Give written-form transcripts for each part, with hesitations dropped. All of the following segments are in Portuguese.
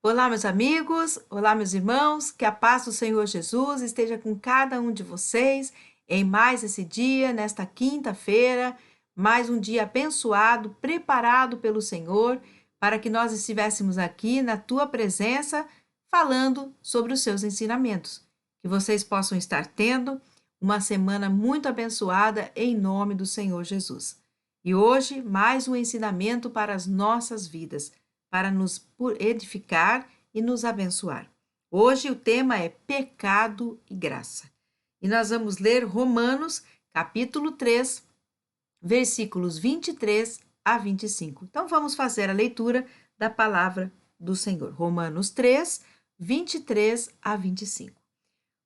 Olá, meus amigos, olá, meus irmãos, que a paz do Senhor Jesus esteja com cada um de vocês em mais esse dia, nesta quinta-feira, mais um dia abençoado, preparado pelo Senhor, para que nós estivéssemos aqui na tua presença, falando sobre os seus ensinamentos. Que vocês possam estar tendo uma semana muito abençoada em nome do Senhor Jesus. E hoje, mais um ensinamento para as nossas vidas para nos edificar e nos abençoar. Hoje o tema é pecado e graça. E nós vamos ler Romanos, capítulo 3, versículos 23 a 25. Então vamos fazer a leitura da palavra do Senhor. Romanos 3, 23 a 25.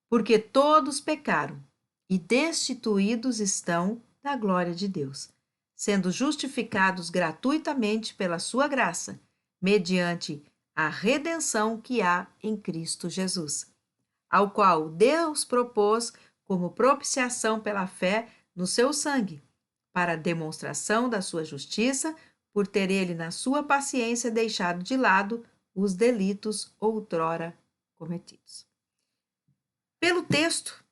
Porque todos pecaram e destituídos estão da glória de Deus, sendo justificados gratuitamente pela sua graça, mediante a redenção que há em Cristo Jesus, ao qual Deus propôs como propiciação pela fé no seu sangue, para a demonstração da sua justiça, por ter ele na sua paciência deixado de lado os delitos outrora cometidos. Pelo texto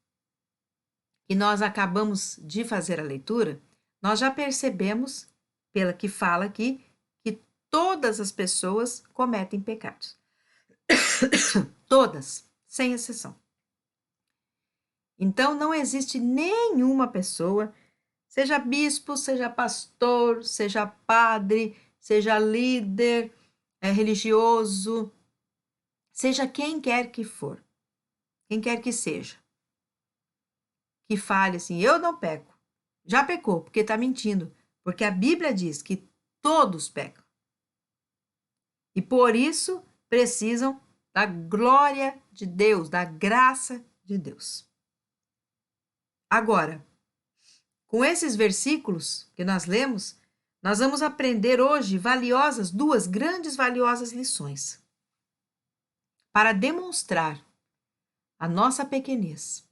que nós acabamos de fazer a leitura, nós já percebemos, pela que fala aqui, que todas as pessoas cometem pecados. Todas, sem exceção. Então, não existe nenhuma pessoa, seja bispo, seja pastor, seja padre, seja líder religioso, seja quem quer que for, quem quer que seja, que fale assim, eu não peco. Já pecou, porque está mentindo. Porque a Bíblia diz que todos pecam. E por isso precisam da glória de Deus, da graça de Deus. Agora, com esses versículos que nós lemos, nós vamos aprender hoje duas grandes valiosas lições para demonstrar a nossa pequenez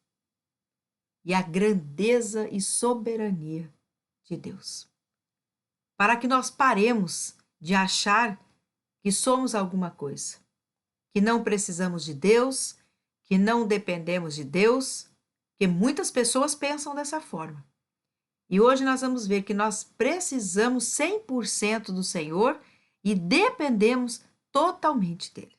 e a grandeza e soberania de Deus. Para que nós paremos de achar que somos alguma coisa, que não precisamos de Deus, que não dependemos de Deus, que muitas pessoas pensam dessa forma. E hoje nós vamos ver que nós precisamos 100% do Senhor e dependemos totalmente dele.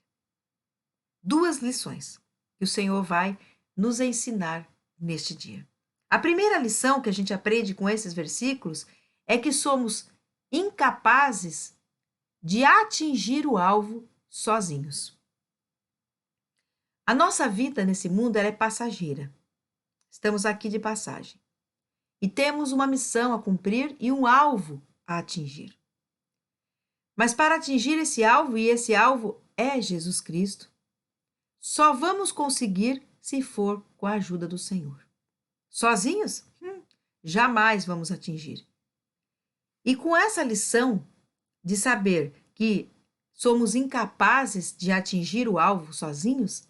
Duas lições que o Senhor vai nos ensinar neste dia. A primeira lição que a gente aprende com esses versículos é que somos incapazes de atingir o alvo sozinhos. A nossa vida nesse mundo ela é passageira. Estamos aqui de passagem. E temos uma missão a cumprir e um alvo a atingir. Mas para atingir esse alvo, e esse alvo é Jesus Cristo, só vamos conseguir se for com a ajuda do Senhor. Sozinhos? Jamais vamos atingir. E com essa lição de saber que somos incapazes de atingir o alvo sozinhos,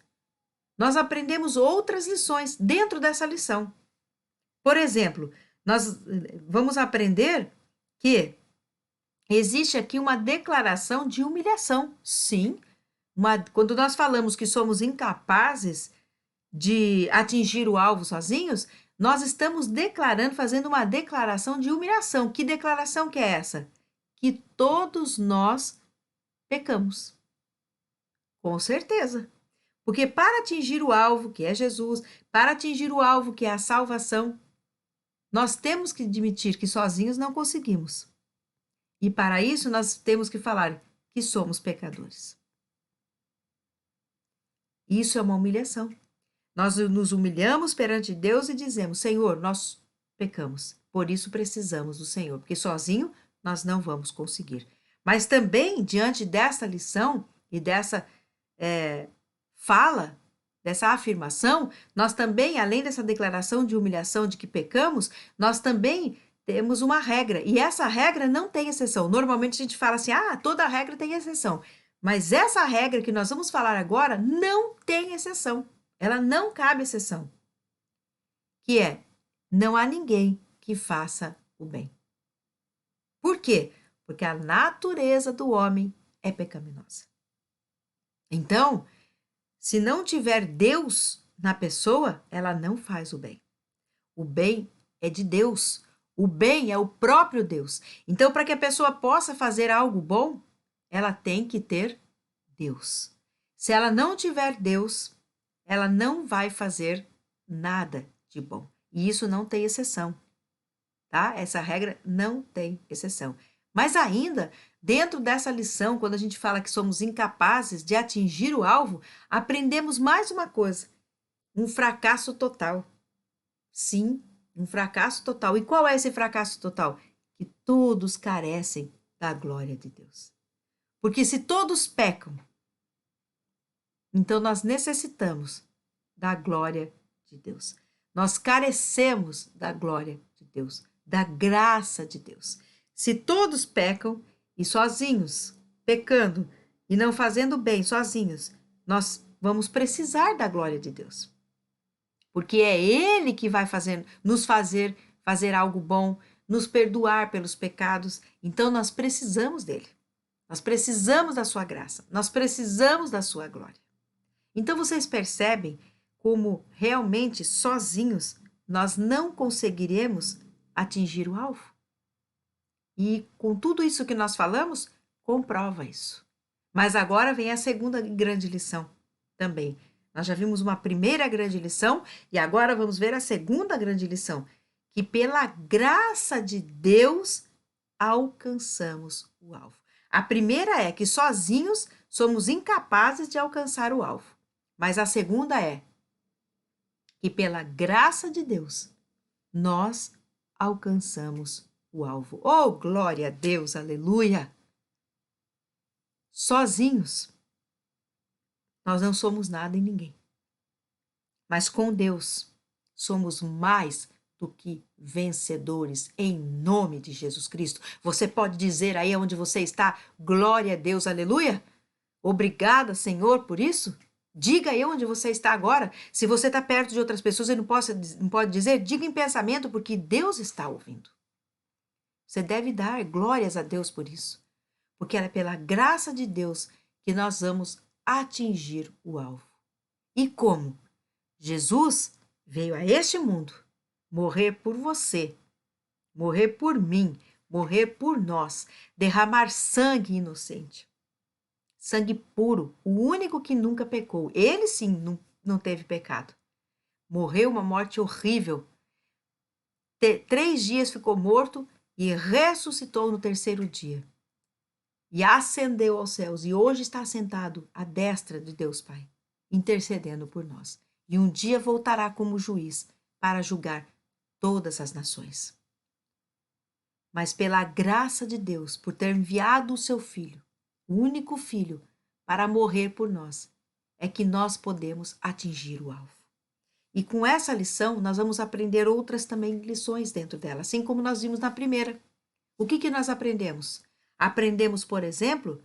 nós aprendemos outras lições dentro dessa lição. Por exemplo, nós vamos aprender que existe aqui uma declaração de humilhação. Sim, quando nós falamos que somos incapazes de atingir o alvo sozinhos, nós estamos declarando, fazendo uma declaração de humilhação. Que declaração que é essa? Que todos nós pecamos. Com certeza. Porque para atingir o alvo, que é Jesus, para atingir o alvo, que é a salvação, nós temos que admitir que sozinhos não conseguimos. E para isso nós temos que falar que somos pecadores. Isso é uma humilhação. Nós nos humilhamos perante Deus e dizemos, Senhor, nós pecamos, por isso precisamos do Senhor, porque sozinho nós não vamos conseguir. Mas também, diante dessa lição e dessa fala, dessa afirmação, nós também, além dessa declaração de humilhação de que pecamos, nós também temos uma regra, e essa regra não tem exceção. Normalmente a gente fala assim, toda regra tem exceção. Mas essa regra que nós vamos falar agora não tem exceção. Ela não cabe exceção. Que é, não há ninguém que faça o bem. Por quê? Porque a natureza do homem é pecaminosa. Então, se não tiver Deus na pessoa, ela não faz o bem. O bem é de Deus. O bem é o próprio Deus. Então, para que a pessoa possa fazer algo bom, ela tem que ter Deus. Se ela não tiver Deus, ela não vai fazer nada de bom. E isso não tem exceção, tá? Essa regra não tem exceção. Mas ainda, dentro dessa lição, quando a gente fala que somos incapazes de atingir o alvo, aprendemos mais uma coisa: um fracasso total. Sim, um fracasso total. E qual é esse fracasso total? Que todos carecem da glória de Deus. Porque se todos pecam, então nós necessitamos da glória de Deus. Nós carecemos da glória de Deus, da graça de Deus. Se todos pecam e sozinhos, pecando e não fazendo bem sozinhos, nós vamos precisar da glória de Deus. Porque é Ele que vai nos fazer algo bom, nos perdoar pelos pecados. Então nós precisamos dele. Nós precisamos da sua graça. Nós precisamos da sua glória. Então vocês percebem como realmente sozinhos nós não conseguiremos atingir o alvo? E com tudo isso que nós falamos, comprova isso. Mas agora vem a segunda grande lição também. Nós já vimos uma primeira grande lição e agora vamos ver a segunda grande lição, que pela graça de Deus alcançamos o alvo. A primeira é que sozinhos somos incapazes de alcançar o alvo. Mas a segunda é que pela graça de Deus nós alcançamos o alvo. Oh, glória a Deus, aleluia! Sozinhos nós não somos nada em ninguém. Mas com Deus somos mais do que vencedores em nome de Jesus Cristo. Você pode dizer aí onde você está, glória a Deus, aleluia? Obrigada, Senhor, por isso? Diga aí onde você está agora. Se você está perto de outras pessoas e não pode dizer, diga em pensamento, porque Deus está ouvindo. Você deve dar glórias a Deus por isso, porque é pela graça de Deus que nós vamos atingir o alvo. E como? Jesus veio a este mundo morrer por você, morrer por mim, morrer por nós, derramar sangue inocente, sangue puro, o único que nunca pecou. Ele sim não teve pecado. Morreu uma morte horrível. 3 dias ficou morto e ressuscitou no 3º dia. E ascendeu aos céus e hoje está sentado à destra de Deus Pai, intercedendo por nós. E um dia voltará como juiz para julgar todas as nações. Mas pela graça de Deus, por ter enviado o seu Filho, o único Filho, para morrer por nós, é que nós podemos atingir o alvo. E com essa lição, nós vamos aprender outras também lições dentro dela, assim como nós vimos na primeira. O que nós aprendemos? Aprendemos, por exemplo,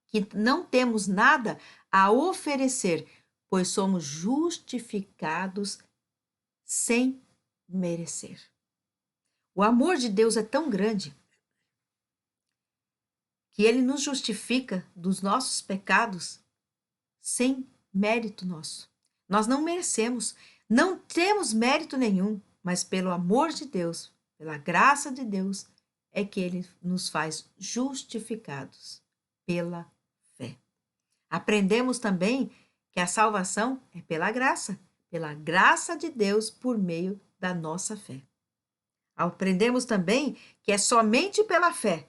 que não temos nada a oferecer, pois somos justificados sem merecer. O amor de Deus é tão grande que ele nos justifica dos nossos pecados sem mérito nosso. Nós não merecemos, não temos mérito nenhum, mas pelo amor de Deus, pela graça de Deus, é que ele nos faz justificados pela fé. Aprendemos também que a salvação é pela graça de Deus por meio da nossa fé. Aprendemos também que é somente pela fé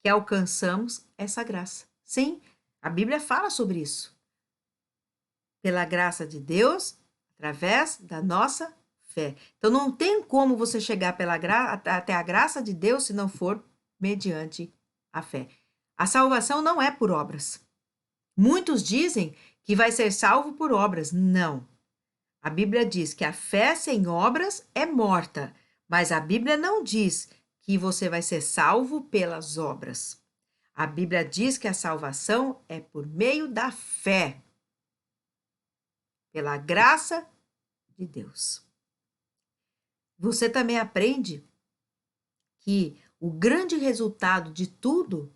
que alcançamos essa graça. Sim, a Bíblia fala sobre isso. Pela graça de Deus, através da nossa fé. Então, não tem como você chegar até a graça de Deus se não for mediante a fé. A salvação não é por obras. Muitos dizem que vai ser salvo por obras. Não. A Bíblia diz que a fé sem obras é morta, mas a Bíblia não diz que você vai ser salvo pelas obras. A Bíblia diz que a salvação é por meio da fé, pela graça de Deus. Você também aprende que o grande resultado de tudo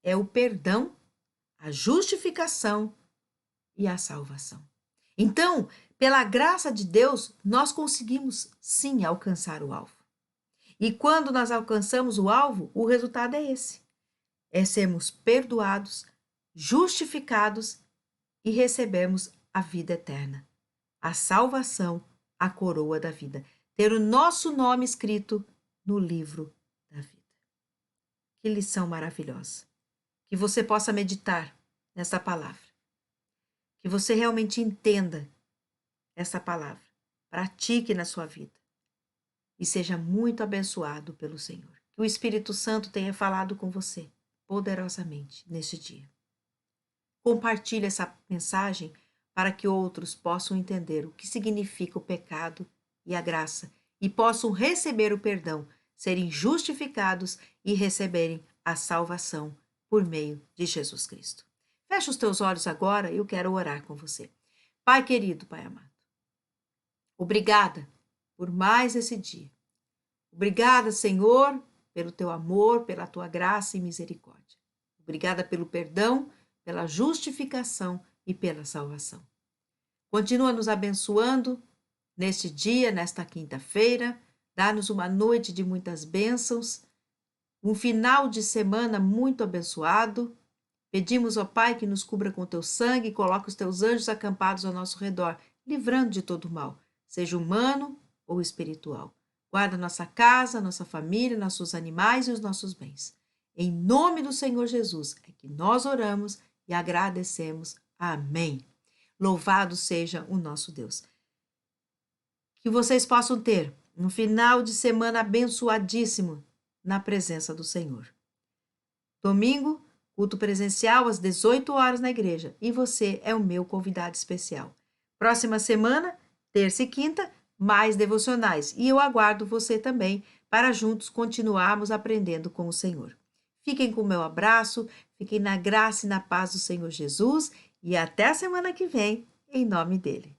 é o perdão a justificação e a salvação. Então, pela graça de Deus, nós conseguimos sim alcançar o alvo. E quando nós alcançamos o alvo, o resultado é esse: é sermos perdoados, justificados e recebemos a vida eterna, a salvação, a coroa da vida. Ter o nosso nome escrito no livro da vida. Que lição maravilhosa. Que você possa meditar nessa palavra. Que você realmente entenda essa palavra. Pratique na sua vida. E seja muito abençoado pelo Senhor. Que o Espírito Santo tenha falado com você poderosamente neste dia. Compartilhe essa mensagem para que outros possam entender o que significa o pecado e a graça e possam receber o perdão, serem justificados e receberem a salvação por meio de Jesus Cristo. Feche os teus olhos agora e eu quero orar com você. Pai querido, Pai amado, obrigada por mais esse dia. Obrigada, Senhor, pelo teu amor, pela tua graça e misericórdia. Obrigada pelo perdão, pela justificação e pela salvação. Continua nos abençoando neste dia, nesta quinta-feira. Dá-nos uma noite de muitas bênçãos, um final de semana muito abençoado. Pedimos, ó Pai, que nos cubra com teu sangue e coloque os teus anjos acampados ao nosso redor, livrando de todo mal, seja humano ou espiritual. Guarda nossa casa, nossa família, nossos animais e os nossos bens. Em nome do Senhor Jesus é que nós oramos e agradecemos. Amém. Louvado seja o nosso Deus. Que vocês possam ter um final de semana abençoadíssimo na presença do Senhor. Domingo, culto presencial às 18 horas na igreja. E você é o meu convidado especial. Próxima semana, terça e quinta, mais devocionais. E eu aguardo você também para juntos continuarmos aprendendo com o Senhor. Fiquem com o meu abraço, fiquem na graça e na paz do Senhor Jesus e até a semana que vem, em nome dele.